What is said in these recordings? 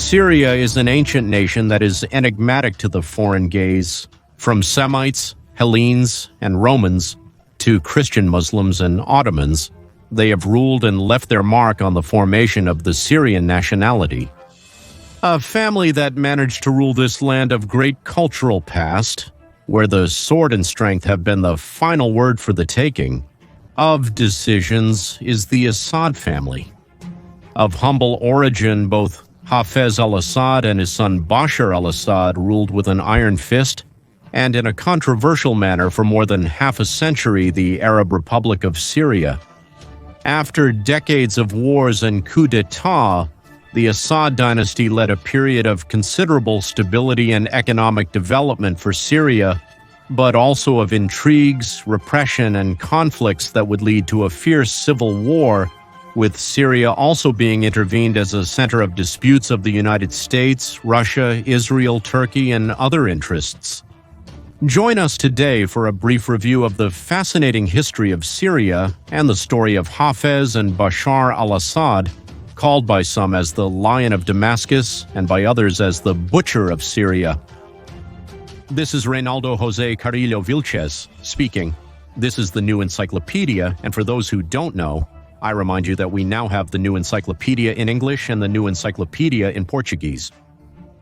Syria is an ancient nation that is enigmatic to the foreign gaze, from Semites, Hellenes, and Romans to Christian Muslims and Ottomans. They have ruled and left their mark on the formation of the Syrian nationality. A family that managed to rule this land of great cultural past, where the sword and strength have been the final word for the taking of decisions, is the Assad family. Of humble origin, both Hafez al-Assad and his son Bashar al-Assad ruled with an iron fist, and in a controversial manner for more than half a century, the Arab Republic of Syria. After decades of wars and coups d'etat, the Assad Dynasty led a period of considerable stability and economic development for Syria, but also of intrigues, repression, and conflicts that would lead to a fierce civil war, with Syria also being intervened as a center of disputes of the United States, Russia, Israel, Turkey, and other interests. Join us today for a brief review of the fascinating history of Syria and the story of Hafez and Bashar al-Assad, called by some as the Lion of Damascus and by others as the Butcher of Syria. This is Reynaldo José Carrillo Vilches speaking. This is the New Encyclopedia, and for those who don't know, I remind you that we now have the New Encyclopedia in English and the New Encyclopedia in Portuguese.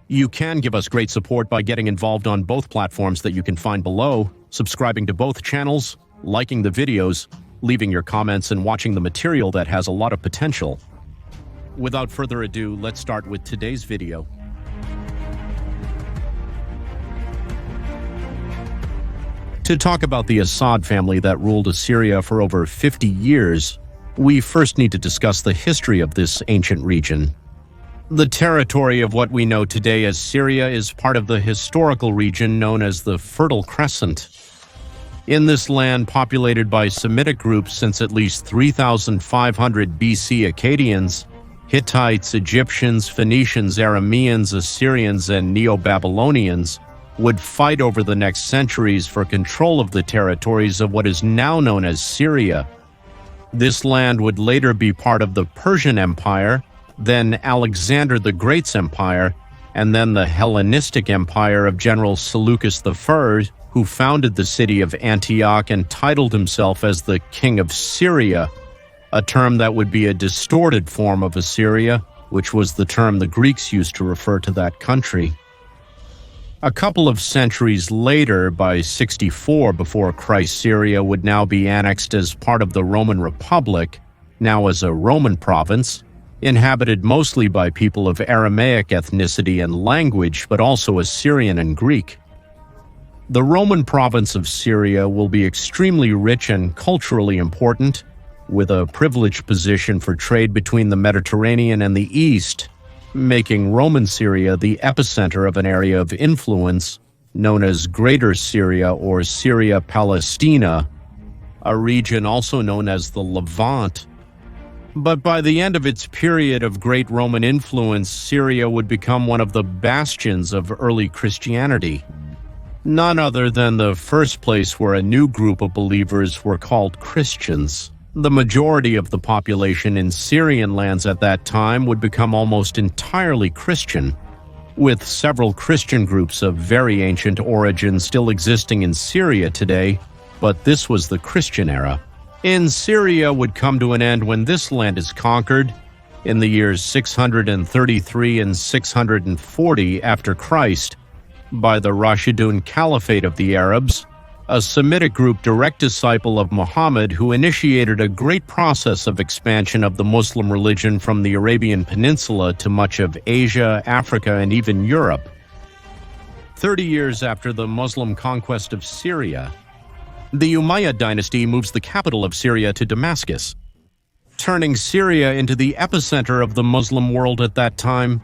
You can give us great support by getting involved on both platforms that you can find below, subscribing to both channels, liking the videos, leaving your comments, and watching the material that has a lot of potential. Without further ado, let's start with today's video. To talk about the Assad family that ruled Syria for over 50 years, we first need to discuss the history of this ancient region. The territory of what we know today as Syria is part of the historical region known as the Fertile Crescent. In this land, populated by Semitic groups since at least 3,500 BC, Akkadians, Hittites, Egyptians, Phoenicians, Arameans, Assyrians, and Neo-Babylonians would fight over the next centuries for control of the territories of what is now known as Syria. This land would later be part of the Persian Empire, then Alexander the Great's empire, and then the Hellenistic Empire of General Seleucus I, who founded the city of Antioch and titled himself as the King of Syria, a term that would be a distorted form of Assyria, which was the term the Greeks used to refer to that country. A couple of centuries later, by 64 before Christ, Syria would now be annexed as part of the Roman Republic, now as a Roman province, inhabited mostly by people of Aramaic ethnicity and language, but also Assyrian and Greek. The Roman province of Syria will be extremely rich and culturally important, with a privileged position for trade between the Mediterranean and the East, making Roman Syria the epicenter of an area of influence known as Greater Syria or Syria Palestina, a region also known as the Levant. But by the end of its period of great Roman influence, Syria would become one of the bastions of early Christianity. None other than the first place where a new group of believers were called Christians. The majority of the population in Syrian lands at that time would become almost entirely Christian, with several Christian groups of very ancient origin still existing in Syria today, but this was the Christian era. In Syria would come to an end when this land is conquered, in the years 633 and 640 after Christ, by the Rashidun Caliphate of the Arabs, a Semitic group direct disciple of Muhammad who initiated a great process of expansion of the Muslim religion from the Arabian Peninsula to much of Asia, Africa, and even Europe. 30 years after the Muslim conquest of Syria, the Umayyad dynasty moves the capital of Syria to Damascus, turning Syria into the epicenter of the Muslim world at that time.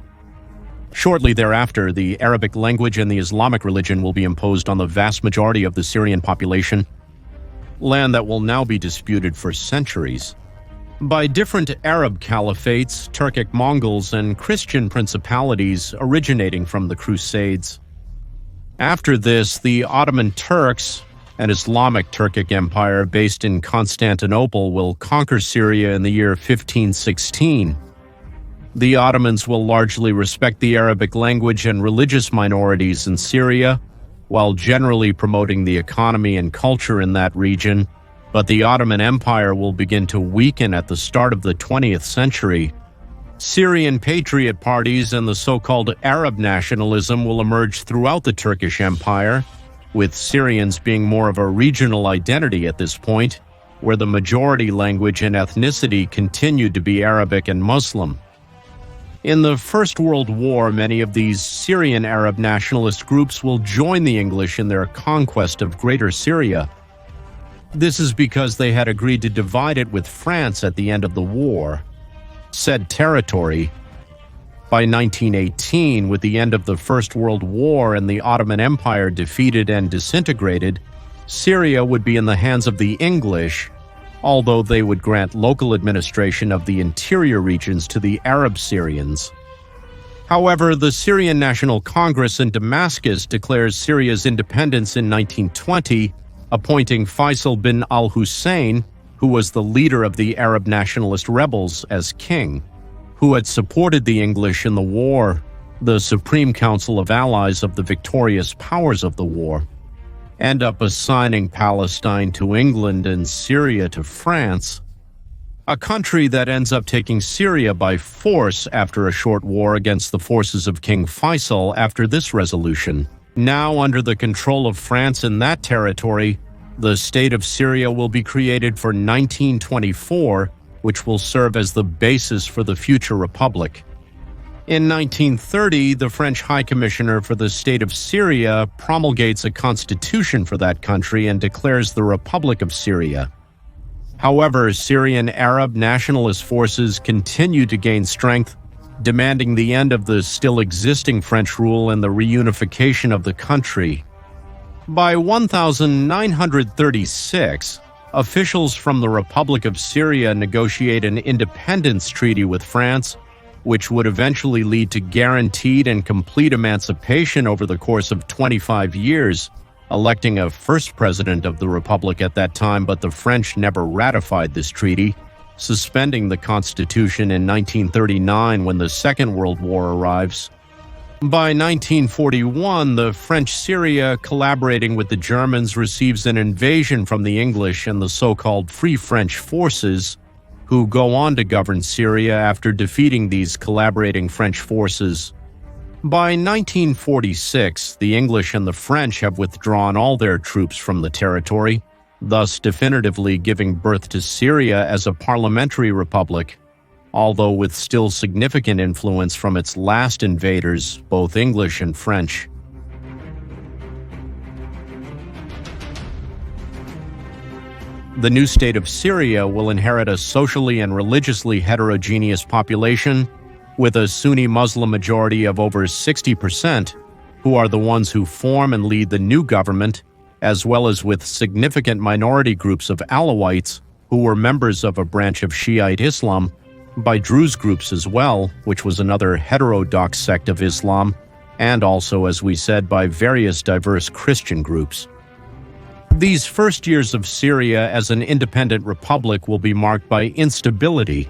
Shortly thereafter, the Arabic language and the Islamic religion will be imposed on the vast majority of the Syrian population, land that will now be disputed for centuries, by different Arab caliphates, Turkic Mongols, and Christian principalities originating from the Crusades. After this, the Ottoman Turks, an Islamic Turkic empire based in Constantinople, will conquer Syria in the year 1516. The Ottomans will largely respect the Arabic language and religious minorities in Syria, while generally promoting the economy and culture in that region, but the Ottoman Empire will begin to weaken at the start of the 20th century. Syrian patriot parties and the so-called Arab nationalism will emerge throughout the Turkish Empire, with Syrians being more of a regional identity at this point, where the majority language and ethnicity continued to be Arabic and Muslim. In the First World War, many of these Syrian Arab nationalist groups will join the English in their conquest of Greater Syria. This is because they had agreed to divide it with France at the end of the war. Said territory, by 1918, with the end of the First World War and the Ottoman Empire defeated and disintegrated, Syria would be in the hands of the English, although they would grant local administration of the interior regions to the Arab Syrians. However, the Syrian National Congress in Damascus declares Syria's independence in 1920, appointing Faisal bin al-Hussein, who was the leader of the Arab nationalist rebels, as king, who had supported the English in the war, the Supreme Council of Allies of the victorious powers of the war. End up assigning Palestine to England and Syria to France, a country that ends up taking Syria by force after a short war against the forces of King Faisal after this resolution. Now under the control of France in that territory, the state of Syria will be created for 1924, which will serve as the basis for the future republic. In 1930, the French High Commissioner for the State of Syria promulgates a constitution for that country and declares the Republic of Syria. However, Syrian Arab nationalist forces continue to gain strength, demanding the end of the still existing French rule and the reunification of the country. By 1936, officials from the Republic of Syria negotiate an independence treaty with France, which would eventually lead to guaranteed and complete emancipation over the course of 25 years, electing a first president of the Republic at that time, but the French never ratified this treaty, suspending the constitution in 1939 when the Second World War arrives. By 1941, the French Syria, collaborating with the Germans, receives an invasion from the English and the so-called Free French forces, who go on to govern Syria after defeating these collaborating French forces. By 1946, the English and the French have withdrawn all their troops from the territory, thus definitively giving birth to Syria as a parliamentary republic, although with still significant influence from its last invaders, both English and French. The new state of Syria will inherit a socially and religiously heterogeneous population, with a Sunni Muslim majority of over 60%, who are the ones who form and lead the new government, as well as with significant minority groups of Alawites, who were members of a branch of Shiite Islam, by Druze groups as well, which was another heterodox sect of Islam, and also, as we said, by various diverse Christian groups. These first years of Syria as an independent republic will be marked by instability,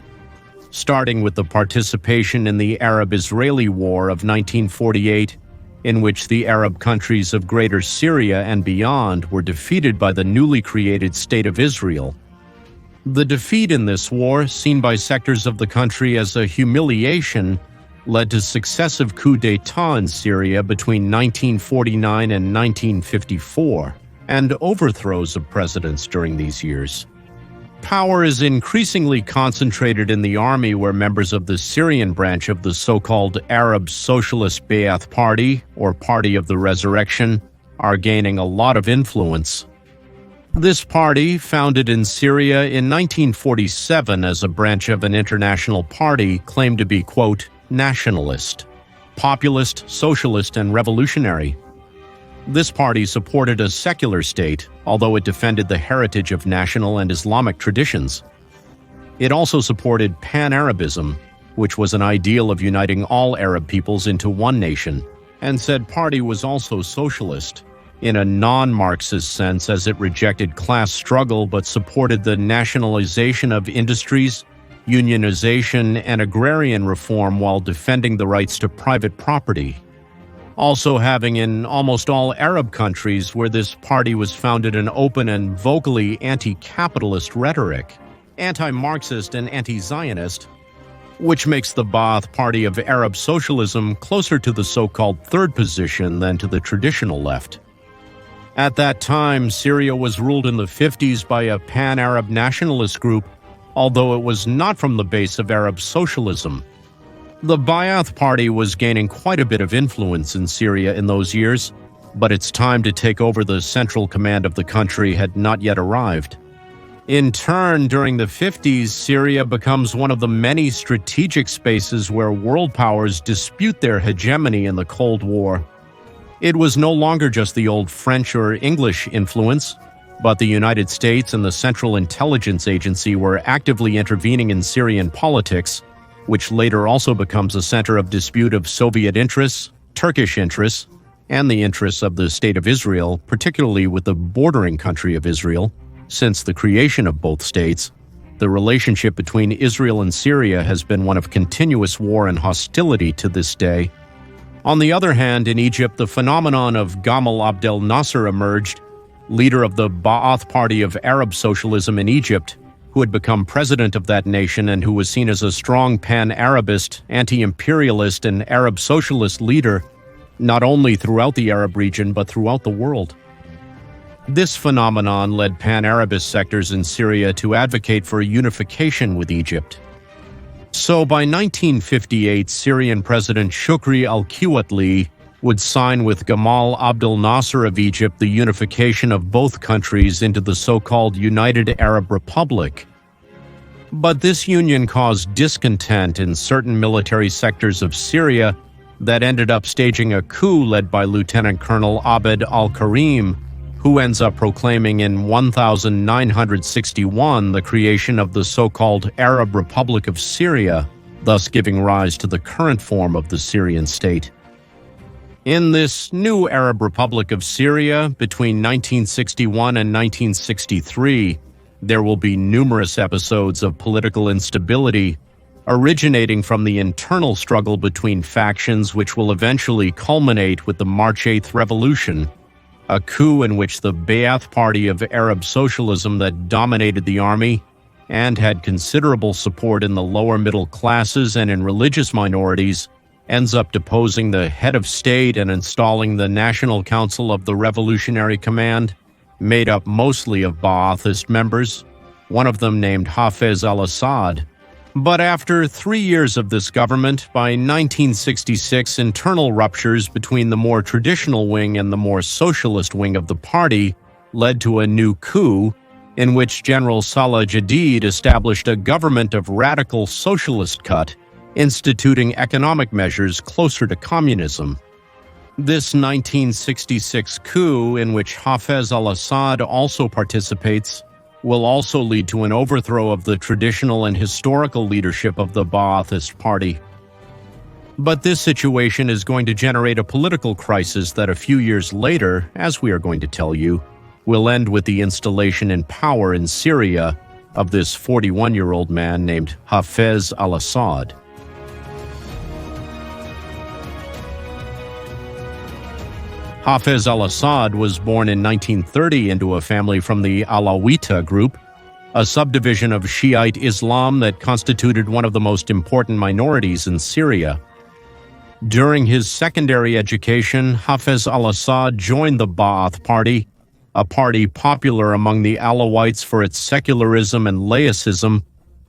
starting with the participation in the Arab-Israeli War of 1948, in which the Arab countries of Greater Syria and beyond were defeated by the newly created State of Israel. The defeat in this war, seen by sectors of the country as a humiliation, led to successive coups d'état in Syria between 1949 and 1954, and overthrows of presidents during these years. Power is increasingly concentrated in the army, where members of the Syrian branch of the so-called Arab Socialist Ba'ath Party, or Party of the Resurrection, are gaining a lot of influence. This party, founded in Syria in 1947 as a branch of an international party, claimed to be, quote, nationalist, populist, socialist, and revolutionary. This party supported a secular state, although it defended the heritage of national and Islamic traditions. It also supported Pan-Arabism, which was an ideal of uniting all Arab peoples into one nation, and said party was also socialist, in a non-Marxist sense, as it rejected class struggle but supported the nationalization of industries unionization, and agrarian reform while defending the rights to private property. Also having in almost all Arab countries where this party was founded an open and vocally anti-capitalist rhetoric, anti-Marxist and anti-Zionist, which makes the Ba'ath Party of Arab socialism closer to the so-called third position than to the traditional left. At that time, Syria was ruled in the 50s by a pan-Arab nationalist group, although it was not from the base of Arab socialism. The Ba'ath Party was gaining quite a bit of influence in Syria in those years, but its time to take over the central command of the country had not yet arrived. In turn, during the 50s, Syria becomes one of the many strategic spaces where world powers dispute their hegemony in the Cold War. It was no longer just the old French or English influence, but the United States and the Central Intelligence Agency were actively intervening in Syrian politics, which later also becomes a center of dispute of Soviet interests, Turkish interests, and the interests of the State of Israel, particularly with the bordering country of Israel. Since the creation of both states, the relationship between Israel and Syria has been one of continuous war and hostility to this day. On the other hand, in Egypt, the phenomenon of Gamal Abdel Nasser emerged, leader of the Ba'ath Party of Arab Socialism in Egypt, who had become president of that nation and who was seen as a strong pan-Arabist, anti-imperialist, and Arab socialist leader, not only throughout the Arab region but throughout the world. This phenomenon led pan-Arabist sectors in Syria to advocate for unification with Egypt. So by 1958, Syrian President Shukri al-Quwatli would sign with Gamal Abdel Nasser of Egypt the unification of both countries into the so-called United Arab Republic. But this union caused discontent in certain military sectors of Syria that ended up staging a coup led by Lieutenant Colonel Abed al-Karim, who ends up proclaiming in 1961 the creation of the so-called Arab Republic of Syria, thus giving rise to the current form of the Syrian state. In this new Arab Republic of Syria, between 1961 and 1963, there will be numerous episodes of political instability, originating from the internal struggle between factions which will eventually culminate with the March 8th Revolution, a coup in which the Ba'ath Party of Arab Socialism that dominated the army and had considerable support in the lower middle classes and in religious minorities ends up deposing the head of state and installing the National Council of the Revolutionary Command, made up mostly of Ba'athist members, one of them named Hafez al-Assad. But after 3 years of this government, by 1966, internal ruptures between the more traditional wing and the more socialist wing of the party led to a new coup in which General Salah Jadid established a government of radical socialist cut, instituting economic measures closer to communism. This 1966 coup, in which Hafez al-Assad also participates, will also lead to an overthrow of the traditional and historical leadership of the Ba'athist Party. But this situation is going to generate a political crisis that a few years later, as we are going to tell you, will end with the installation in power in Syria of this 41-year-old man named Hafez al-Assad. Hafez al-Assad was born in 1930 into a family from the Alawita group, a subdivision of Shiite Islam that constituted one of the most important minorities in Syria. During his secondary education, Hafez al-Assad joined the Ba'ath Party, a party popular among the Alawites for its secularism and laicism,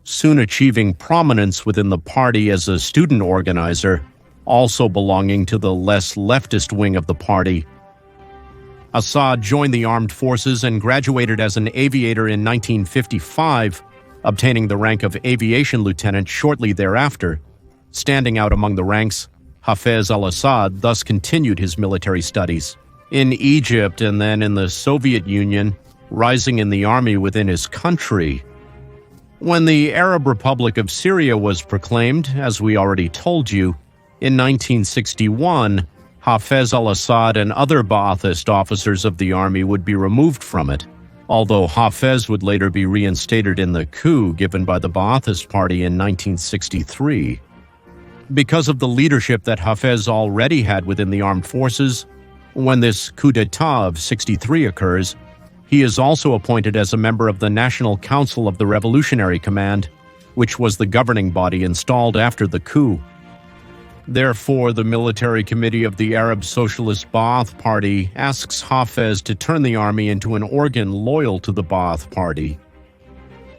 soon achieving prominence within the party as a student organizer, also belonging to the less leftist wing of the party. Assad joined the armed forces and graduated as an aviator in 1955, obtaining the rank of aviation lieutenant shortly thereafter. Standing out among the ranks, Hafez al-Assad thus continued his military studies in Egypt and then in the Soviet Union, rising in the army within his country. When the Arab Republic of Syria was proclaimed, as we already told you, in 1961, Hafez al-Assad and other Ba'athist officers of the army would be removed from it, although Hafez would later be reinstated in the coup given by the Ba'athist Party in 1963. Because of the leadership that Hafez already had within the armed forces, when this coup d'etat of 63 occurs, he is also appointed as a member of the National Council of the Revolutionary Command, which was the governing body installed after the coup. Therefore, the military committee of the Arab Socialist Ba'ath Party asks Hafez to turn the army into an organ loyal to the Ba'ath Party.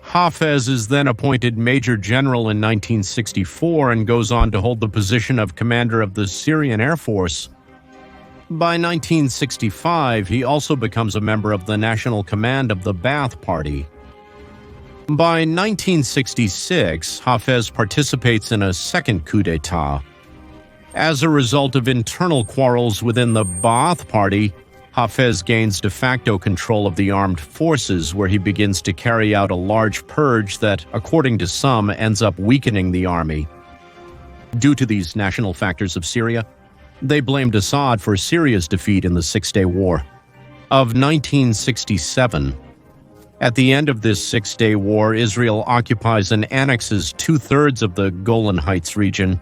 Hafez is then appointed Major General in 1964 and goes on to hold the position of Commander of the Syrian Air Force. By 1965, he also becomes a member of the National Command of the Ba'ath Party. By 1966, Hafez participates in a second coup d'etat. As a result of internal quarrels within the Ba'ath Party, Hafez gains de facto control of the armed forces, where he begins to carry out a large purge that, according to some, ends up weakening the army. Due to these national factors of Syria, they blamed Assad for Syria's defeat in the Six-Day War of 1967. At the end of this Six-Day War, Israel occupies and annexes two-thirds of the Golan Heights region,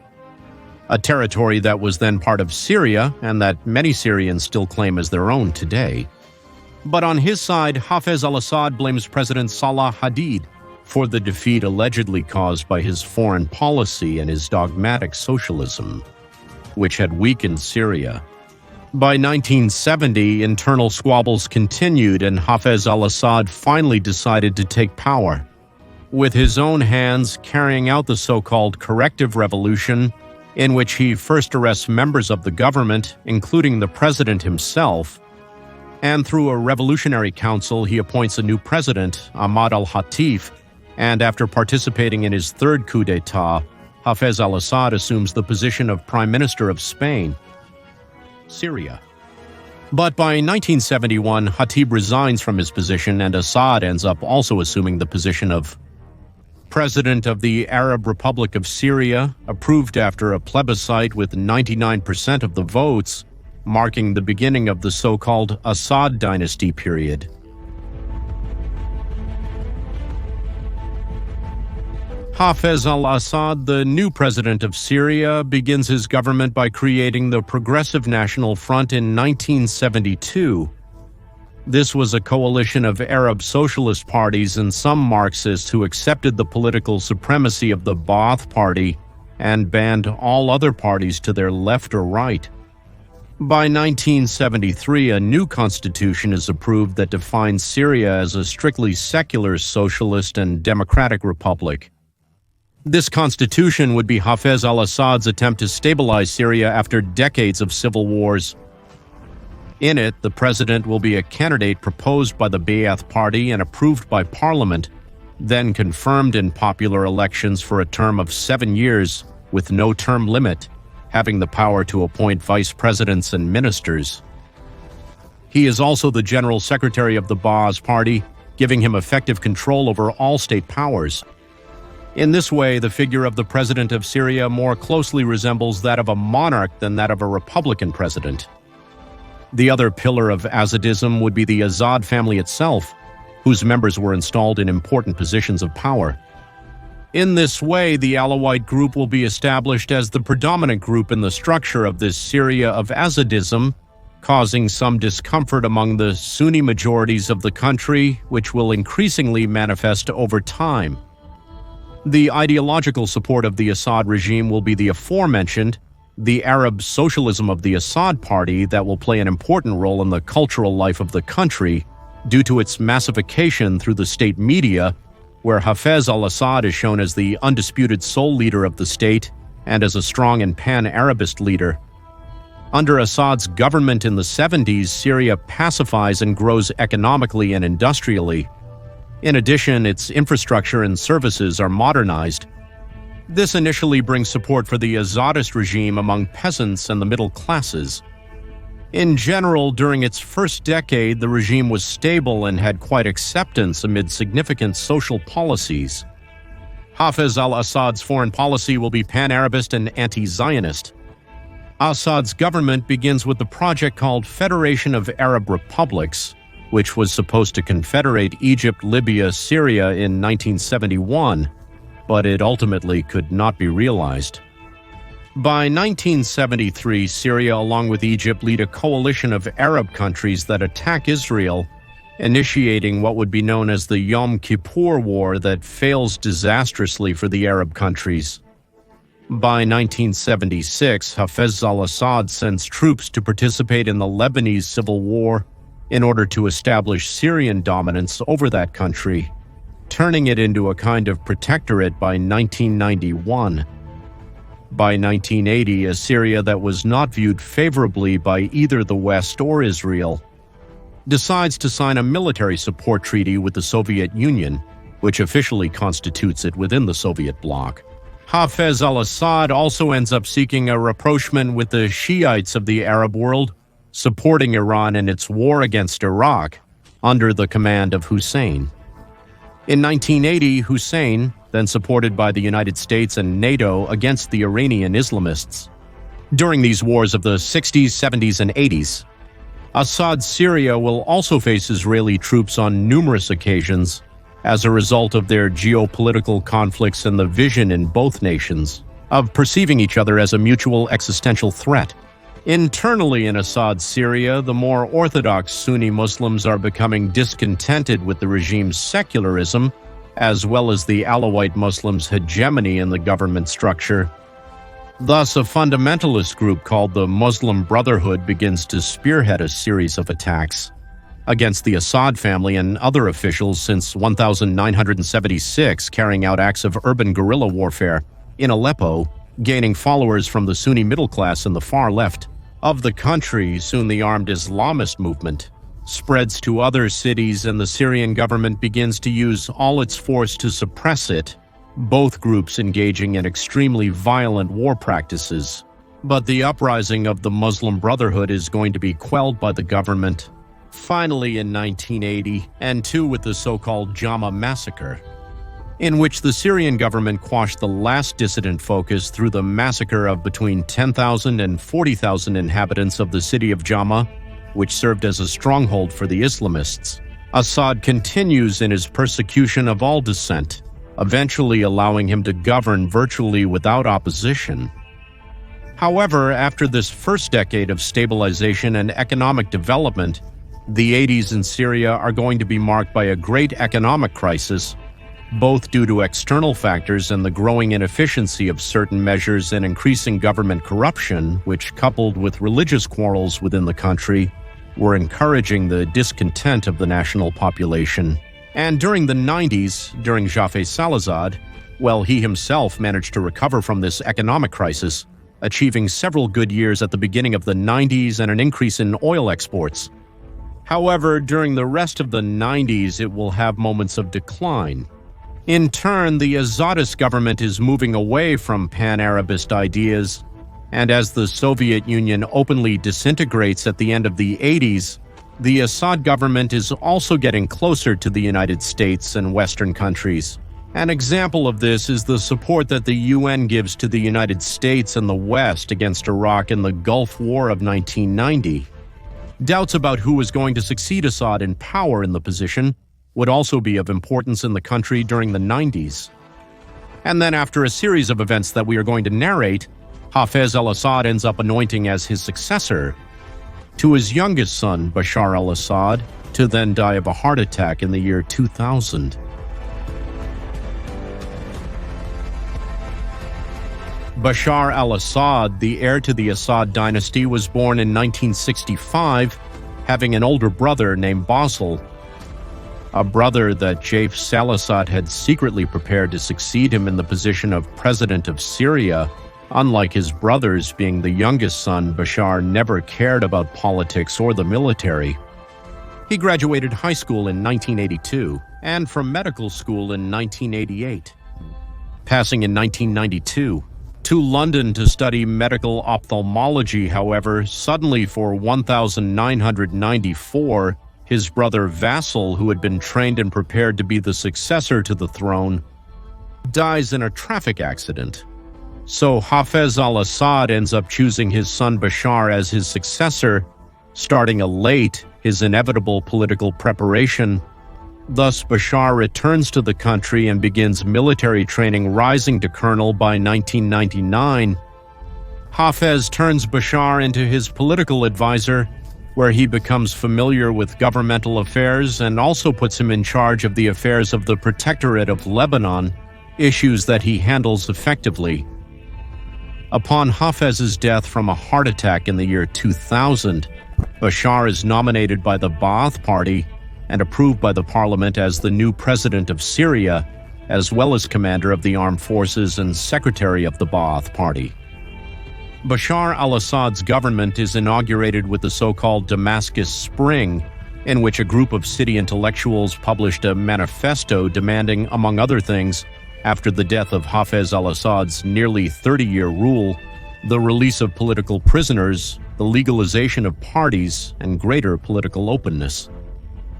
a territory that was then part of Syria and that many Syrians still claim as their own today. But on his side, Hafez al-Assad blames President Salah Hadid for the defeat allegedly caused by his foreign policy and his dogmatic socialism, which had weakened Syria. By 1970, internal squabbles continued and Hafez al-Assad finally decided to take power, with his own hands carrying out the so-called corrective revolution, in which he first arrests members of the government, including the president himself, and through a revolutionary council he appoints a new president, Ahmad al-Hatif, and after participating in his third coup d'etat, Hafez al-Assad assumes the position of Prime Minister of Spain, Syria. But by 1971, Hatib resigns from his position and Assad ends up also assuming the position of President of the Arab Republic of Syria, approved after a plebiscite with 99% of the votes, marking the beginning of the so-called Assad Dynasty period. Hafez al-Assad, the new president of Syria, begins his government by creating the Progressive National Front in 1972. This was a coalition of Arab socialist parties and some Marxists who accepted the political supremacy of the Ba'ath Party and banned all other parties to their left or right. By 1973, a new constitution is approved that defines Syria as a strictly secular socialist and democratic republic. This constitution would be Hafez al-Assad's attempt to stabilize Syria after decades of civil wars. In it, the president will be a candidate proposed by the Ba'ath Party and approved by parliament, then confirmed in popular elections for a term of 7 years with no term limit, having the power to appoint vice presidents and ministers. He is also the general secretary of the Ba'ath Party, giving him effective control over all state powers. In this way, the figure of the president of Syria more closely resembles that of a monarch than that of a republican president. The other pillar of Assadism would be the Assad family itself, whose members were installed in important positions of power. In this way, the Alawite group will be established as the predominant group in the structure of this Syria of Assadism, causing some discomfort among the Sunni majorities of the country, which will increasingly manifest over time. The ideological support of the Assad regime will be the aforementioned, the Arab socialism of the Assad Party that will play an important role in the cultural life of the country due to its massification through the state media, where Hafez al-Assad is shown as the undisputed sole leader of the state and as a strong and pan-Arabist leader. Under Assad's government in the 70s, Syria pacifies and grows economically and industrially. In addition, its infrastructure and services are modernized. This initially brings support for the Assadist regime among peasants and the middle classes. In general, during its first decade, the regime was stable and had quite acceptance amid significant social policies. Hafez al-Assad's foreign policy will be pan-Arabist and anti-Zionist. Assad's government begins with the project called Federation of Arab Republics, which was supposed to confederate Egypt, Libya, Syria in 1971, but it ultimately could not be realized. By 1973, Syria, along with Egypt, lead a coalition of Arab countries that attack Israel, initiating what would be known as the Yom Kippur War that fails disastrously for the Arab countries. By 1976, Hafez al-Assad sends troops to participate in the Lebanese civil war in order to establish Syrian dominance over that country, turning it into a kind of protectorate by 1991. By 1980, a Syria that was not viewed favorably by either the West or Israel decides to sign a military support treaty with the Soviet Union, which officially constitutes it within the Soviet bloc. Hafez al-Assad also ends up seeking a rapprochement with the Shiites of the Arab world, supporting Iran in its war against Iraq under the command of Hussein. In 1980, Hussein, then supported by the United States and NATO against the Iranian Islamists. During these wars of the 60s, 70s, and 80s, Assad's Syria will also face Israeli troops on numerous occasions as a result of their geopolitical conflicts and the vision in both nations of perceiving each other as a mutual existential threat. Internally in Assad's Syria, the more orthodox Sunni Muslims are becoming discontented with the regime's secularism, as well as the Alawite Muslims' hegemony in the government structure. Thus, a fundamentalist group called the Muslim Brotherhood begins to spearhead a series of attacks against the Assad family and other officials since 1976, carrying out acts of urban guerrilla warfare in Aleppo, gaining followers from the Sunni middle class and the far left of the country. Soon the armed Islamist movement spreads to other cities and the Syrian government begins to use all its force to suppress it, both groups engaging in extremely violent war practices. But the uprising of the Muslim Brotherhood is going to be quelled by the government, finally in 1980, and too with the so-called Jama massacre, in which the Syrian government quashed the last dissident focus through the massacre of between 10,000 and 40,000 inhabitants of the city of Jama, which served as a stronghold for the Islamists. Assad continues in his persecution of all dissent, eventually allowing him to govern virtually without opposition. However, after this first decade of stabilization and economic development, the 80s in Syria are going to be marked by a great economic crisis, both due to external factors and the growing inefficiency of certain measures and increasing government corruption, which, coupled with religious quarrels within the country, were encouraging the discontent of the national population. And during the 90s, during Hafez Salazad, well, he himself managed to recover from this economic crisis, achieving several good years at the beginning of the 90s and an increase in oil exports. However, during the rest of the 90s, it will have moments of decline. In turn, the Assadist government is moving away from pan-Arabist ideas, and as the Soviet Union openly disintegrates at the end of the 80s, the Assad government is also getting closer to the United States and Western countries. An example of this is the support that the UN gives to the United States and the West against Iraq in the Gulf War of 1990. Doubts about who was going to succeed Assad in power in the position would also be of importance in the country during the 90s. And then after a series of events that we are going to narrate, Hafez al-Assad ends up anointing as his successor to his youngest son, Bashar al-Assad, to then die of a heart attack in the year 2000. Bashar al-Assad, the heir to the Assad Dynasty, was born in 1965, having an older brother named Basil, a brother that Hafez al-Assad had secretly prepared to succeed him in the position of president of Syria. Unlike his brothers, being the youngest son, Bashar never cared about politics or the military. He graduated high school in 1982 and from medical school in 1988, passing in 1992 to London to study medical ophthalmology. However, suddenly for 1994, his brother Vasil, who had been trained and prepared to be the successor to the throne, dies in a traffic accident. So Hafez al-Assad ends up choosing his son Bashar as his successor, starting a late his inevitable political preparation. Thus, Bashar returns to the country and begins military training, rising to colonel by 1999. Hafez turns Bashar into his political advisor, where he becomes familiar with governmental affairs and also puts him in charge of the affairs of the Protectorate of Lebanon, issues that he handles effectively. Upon Hafez's death from a heart attack in the year 2000, Bashar is nominated by the Ba'ath Party and approved by the parliament as the new president of Syria, as well as commander of the armed forces and secretary of the Ba'ath Party. Bashar al-Assad's government is inaugurated with the so-called Damascus Spring, in which a group of city intellectuals published a manifesto demanding, among other things, after the death of Hafez al-Assad's nearly 30-year rule, the release of political prisoners, the legalization of parties, and greater political openness.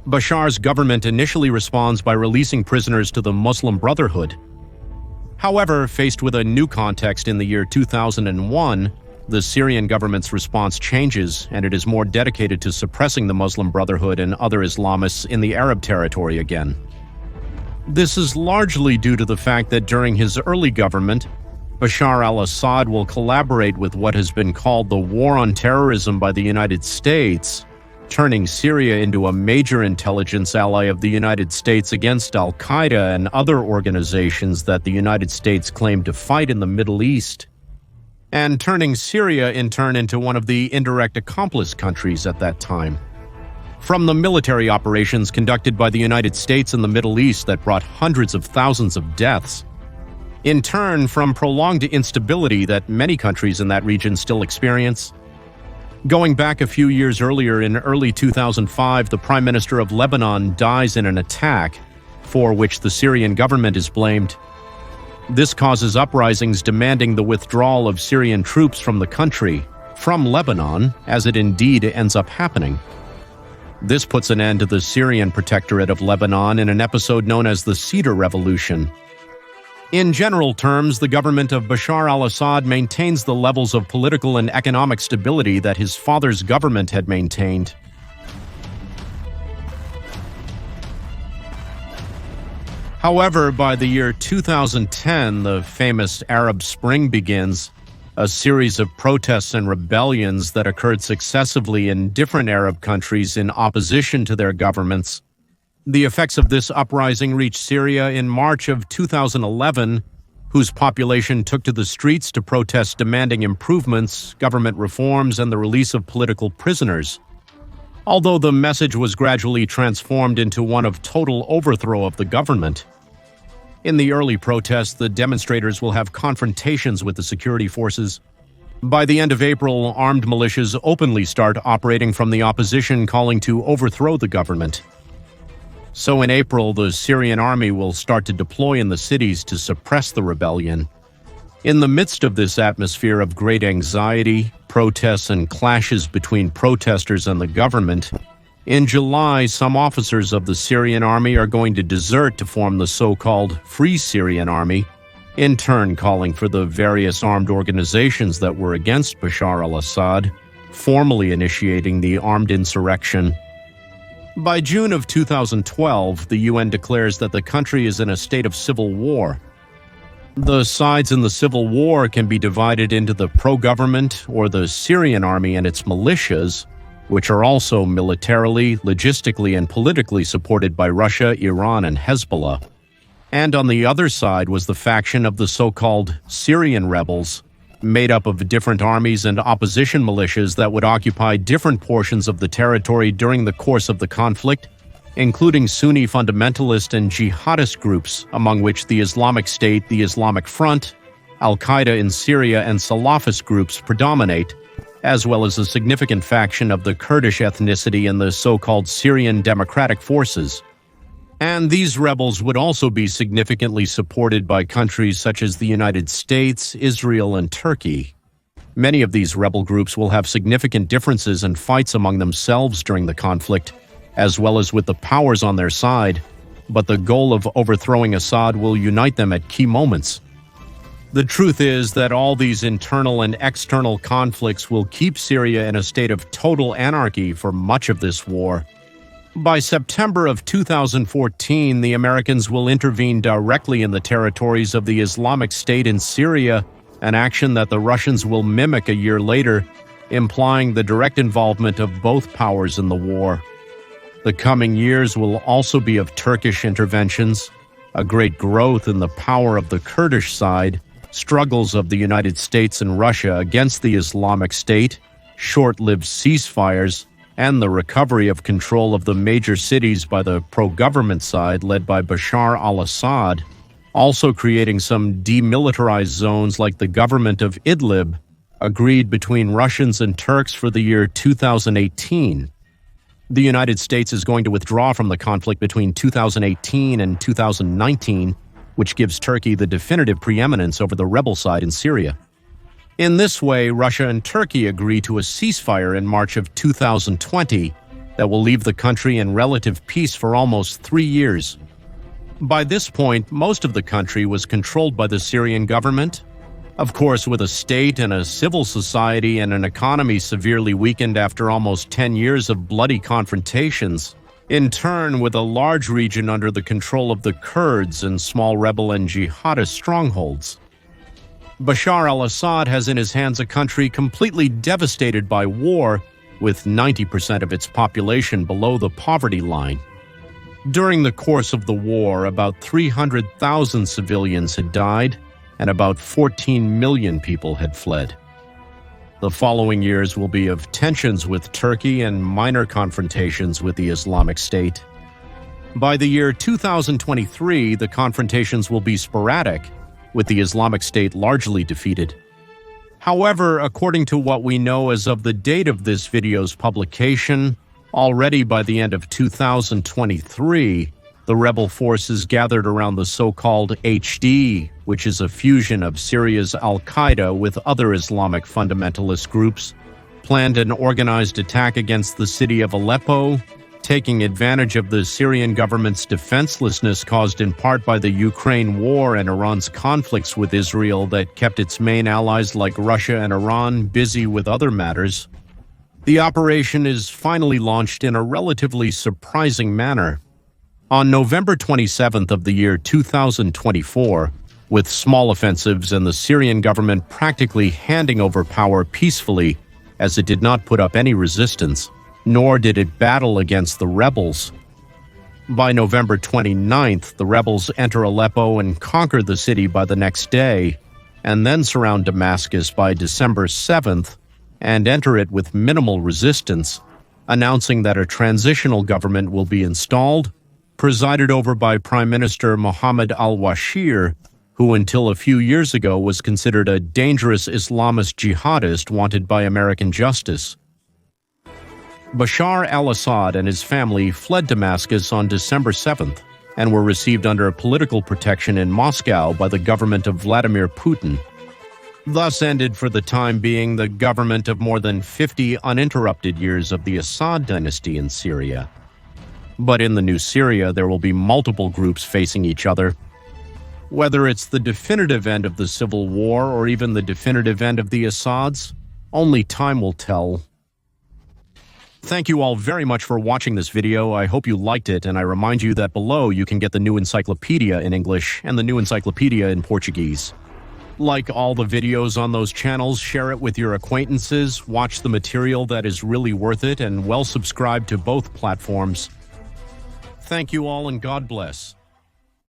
Bashar's government initially responds by releasing prisoners to the Muslim Brotherhood. However, faced with a new context in the year 2001, the Syrian government's response changes, and it is more dedicated to suppressing the Muslim Brotherhood and other Islamists in the Arab territory again. This is largely due to the fact that during his early government, Bashar al-Assad will collaborate with what has been called the War on Terrorism by the United States, turning Syria into a major intelligence ally of the United States against al-Qaeda and other organizations that the United States claimed to fight in the Middle East, and turning Syria in turn into one of the indirect accomplice countries at that time. From the military operations conducted by the United States in the Middle East that brought hundreds of thousands of deaths, in turn from prolonged instability that many countries in that region still experience. Going back a few years earlier, in early 2005, the Prime Minister of Lebanon dies in an attack, for which the Syrian government is blamed. This causes uprisings demanding the withdrawal of Syrian troops from the country, from Lebanon, as it indeed ends up happening. This puts an end to the Syrian Protectorate of Lebanon in an episode known as the Cedar Revolution. In general terms, the government of Bashar al-Assad maintains the levels of political and economic stability that his father's government had maintained. However, by the year 2010, the famous Arab Spring begins, a series of protests and rebellions that occurred successively in different Arab countries in opposition to their governments. The effects of this uprising reached Syria in March of 2011, whose population took to the streets to protest demanding improvements, government reforms, and the release of political prisoners. Although the message was gradually transformed into one of total overthrow of the government. In the early protests, the demonstrators will have confrontations with the security forces. By the end of April, armed militias openly start operating from the opposition, calling to overthrow the government. So in April, the Syrian army will start to deploy in the cities to suppress the rebellion. In the midst of this atmosphere of great anxiety, protests, and clashes between protesters and the government, in July, some officers of the Syrian army are going to desert to form the so-called Free Syrian Army, in turn calling for the various armed organizations that were against Bashar al-Assad, formally initiating the armed insurrection. By June of 2012, the UN declares that the country is in a state of civil war. The sides in the civil war can be divided into the pro-government or the Syrian army and its militias, which are also militarily, logistically, and politically supported by Russia, Iran, and Hezbollah. And on the other side was the faction of the so-called Syrian rebels, made up of different armies and opposition militias that would occupy different portions of the territory during the course of the conflict, including Sunni fundamentalist and jihadist groups, among which the Islamic State, the Islamic Front, al-Qaeda in Syria, and Salafist groups predominate, as well as a significant faction of the Kurdish ethnicity in the so-called Syrian Democratic Forces. And these rebels would also be significantly supported by countries such as the United States, Israel, and Turkey. Many of these rebel groups will have significant differences and fights among themselves during the conflict, as well as with the powers on their side, but the goal of overthrowing Assad will unite them at key moments. The truth is that all these internal and external conflicts will keep Syria in a state of total anarchy for much of this war. By September of 2014, the Americans will intervene directly in the territories of the Islamic State in Syria, an action that the Russians will mimic a year later, implying the direct involvement of both powers in the war. The coming years will also be of Turkish interventions, a great growth in the power of the Kurdish side, struggles of the United States and Russia against the Islamic State, short-lived ceasefires, and the recovery of control of the major cities by the pro-government side led by Bashar al-Assad, also creating some demilitarized zones like the government of Idlib, agreed between Russians and Turks for the year 2018. The United States is going to withdraw from the conflict between 2018 and 2019, which gives Turkey the definitive preeminence over the rebel side in Syria. In this way, Russia and Turkey agree to a ceasefire in March of 2020 that will leave the country in relative peace for almost 3 years. By this point, most of the country was controlled by the Syrian government, of course with a state and a civil society and an economy severely weakened after almost 10 years of bloody confrontations. In turn, with a large region under the control of the Kurds and small rebel and jihadist strongholds. Bashar al-Assad has in his hands a country completely devastated by war, with 90% of its population below the poverty line. During the course of the war, about 300,000 civilians had died, and about 14 million people had fled. The following years will be of tensions with Turkey and minor confrontations with the Islamic State. By the year 2023, the confrontations will be sporadic, with the Islamic State largely defeated. However, according to what we know as of the date of this video's publication, already by the end of 2023, the rebel forces gathered around the so-called HD, which is a fusion of Syria's al-Qaeda with other Islamic fundamentalist groups, planned an organized attack against the city of Aleppo, taking advantage of the Syrian government's defenselessness caused in part by the Ukraine war and Iran's conflicts with Israel that kept its main allies like Russia and Iran busy with other matters. The operation is finally launched in a relatively surprising manner. On November 27th of the year 2024, with small offensives and the Syrian government practically handing over power peacefully, as it did not put up any resistance, nor did it battle against the rebels. By November 29th, the rebels enter Aleppo and conquer the city by the next day, and then surround Damascus by December 7th and enter it with minimal resistance, announcing that a transitional government will be installed, presided over by Prime Minister Mohammed al-Bashir, who until a few years ago was considered a dangerous Islamist jihadist wanted by American justice. Bashar al-Assad and his family fled Damascus on December 7th and were received under political protection in Moscow by the government of Vladimir Putin. Thus ended for the time being the government of more than 50 uninterrupted years of the Assad Dynasty in Syria. But in the new Syria, there will be multiple groups facing each other. Whether it's the definitive end of the civil war or even the definitive end of the Assads, only time will tell. Thank you all very much for watching this video. I hope you liked it, and I remind you that below you can get the new encyclopedia in English and the new encyclopedia in Portuguese. Like all the videos on those channels, share it with your acquaintances, watch the material that is really worth it, and subscribe to both platforms. Thank you all and God bless.